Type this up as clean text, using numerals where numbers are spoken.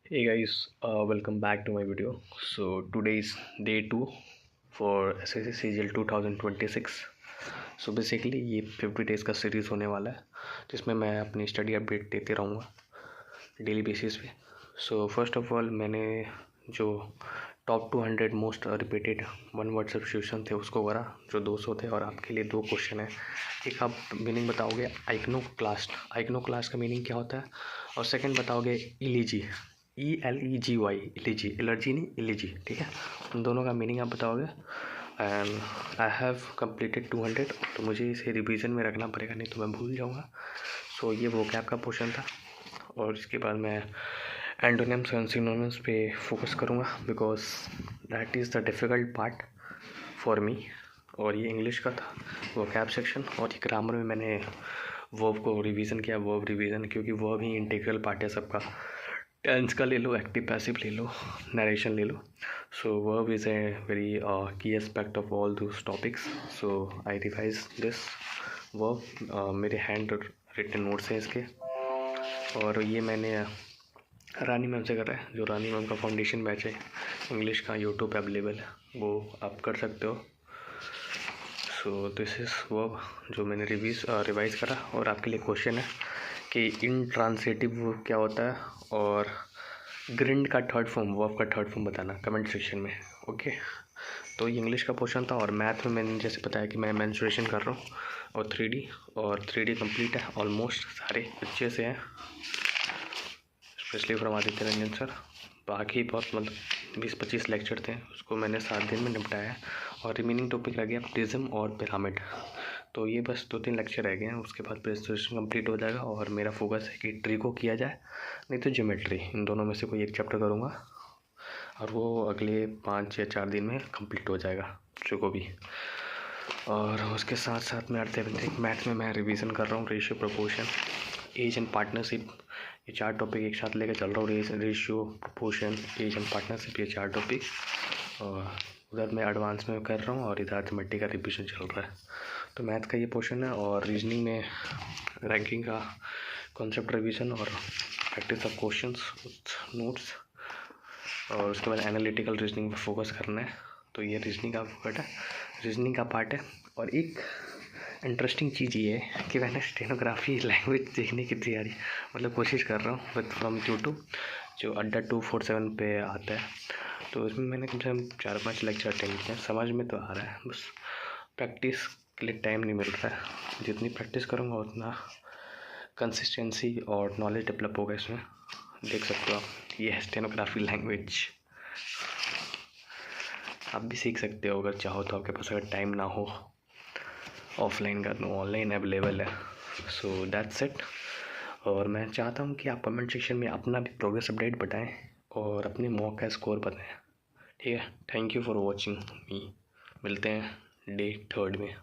Hey guys, welcome back to my video. So today is day 2 for SSC CGL 2026. So basically ये 50 days का series होने वाला है जिसमें मैं अपनी स्टडी अपडेट देते रहूँगा डेली बेसिस पे। सो फर्स्ट ऑफ ऑल मैंने जो top 200 most repeated one word substitution थे उसको करा जो 200 थे, और आपके लिए 2 क्वेश्चन है। एक आप मीनिंग बताओगे आइक्नोक्लास्ट का मीनिंग क्या होता है, और सेकंड बताओगे इलीजी, ELEGY, इलीजी, एलर्जी नहीं इलीजी, ठीक है। उन दोनों का मीनिंग आप बताओगे। एंड आई हैव कंप्लीटेड 200, तो मुझे इसे रिवीजन में रखना पड़ेगा, नहीं तो मैं भूल जाऊँगा। सो ये वोकैब का पोर्शन था, और इसके बाद मैं एंटोनिम्स एंड सिनोनिम्स पे फोकस करूँगा because that is the difficult part for me. और ये इंग्लिश का था वोकैब सेक्शन, और ये ग्रामर में मैंने वर्ब को रिवीजन किया, वर्ब रिवीजन, क्योंकि वर्ब ही इंटीग्रल पार्ट है सबका। टेंस का ले लो, एक्टिव पैसिव ले लो, नरेशन ले लो। सो वर्ब इज़ ए वेरी की aspect of all those topics. So I revise this verb, मेरे हैंड रिटन नोट्स हैं इसके, और ये मैंने रानी मैम से करा है। जो रानी मैम का फाउंडेशन बैच है इंग्लिश का, यूट्यूब पे अवेलेबल है, वो आप कर सकते हो। सो दिस इज़ वर्ब जो मैंने रिवाइज़ करा। और आपके लिए क्वेश्चन है कि इंट्रांसिटिव वर्ब क्या होता है, और ग्रिंड का थर्ड फॉर्म, वर्ब का थर्ड फॉर्म बताना कमेंट सेक्शन में, ओके। तो ये इंग्लिश का पोर्शन था। और मैथ में मैंने जैसे बताया कि मैं मेंसुरेशन कर रहा हूँ, और 3D कंप्लीट है ऑलमोस्ट, सारे अच्छे से हैं, specially from Aditya Ranjan sir. बाकी बहुत मतलब 20-25 लेक्चर थे, उसको मैंने 7 दिन में निपटाया है। और रिमेनिंग टॉपिक लगे प्रिज्म और पिरामिड, तो ये बस 2-3 लेक्चर रह गए हैं, उसके बाद प्रेजेंटेशन कंप्लीट हो जाएगा। और मेरा फोकस है कि ट्री को किया जाए, नहीं तो ज्योमेट्री, इन दोनों में से कोई एक चैप्टर करूँगा, और वो अगले 5 या 4 दिन में कंप्लीट हो जाएगा जो को भी। और उसके साथ साथ में अर्थमेटिक मैथ में मैं रिवीजन कर रहा हूँ ratio, proportion, age and partnership. ये 4 टॉपिक एक साथ लेकर चल रहा हूँ, ratio, proportion, age and partnership, ये 4 टॉपिक। और उधर मैं एडवांस में कर रहा हूँ, और इधर अर्थमेटिक का रिविजन चल रहा है। तो मैथ का ये पोर्शन है, और रीजनिंग में रैंकिंग का कॉन्सेप्ट रिवीजन और practice of questions with notes, और उसके बाद एनालिटिकल रीजनिंग पर फोकस करना है। तो ये रीजनिंग का पार्ट है। और एक इंटरेस्टिंग चीज़ ये है कि मैंने स्टेनोग्राफी लैंग्वेज देखने की तैयारी मतलब कोशिश कर रहा हूँ विद फ्रॉम यूट्यूब, जो अड्डा 247 पे आता है। तो उसमें मैंने कम से कम 4-5 लेक्चर अटेंड किया, समझ में तो आ रहा है, बस प्रैक्टिस के लिए टाइम नहीं मिल रहा है। जितनी प्रैक्टिस करूँगा उतना कंसिस्टेंसी और नॉलेज डेवलप होगा इसमें, देख सकते हो आप। ये है स्टेनोग्राफी लैंग्वेज, आप भी सीख सकते हो अगर चाहो तो, आपके पास अगर टाइम ना हो ऑफलाइन का, तो ऑनलाइन अवेलेबल है। So that's it. और मैं चाहता हूँ कि आप कमेंट सेक्शन में अपना भी प्रोग्रेस अपडेट बताएं, और अपने मॉक का स्कोर बताएं, ठीक है। थैंक यू फॉर वॉचिंग मी, मिलते हैं डे 3 में।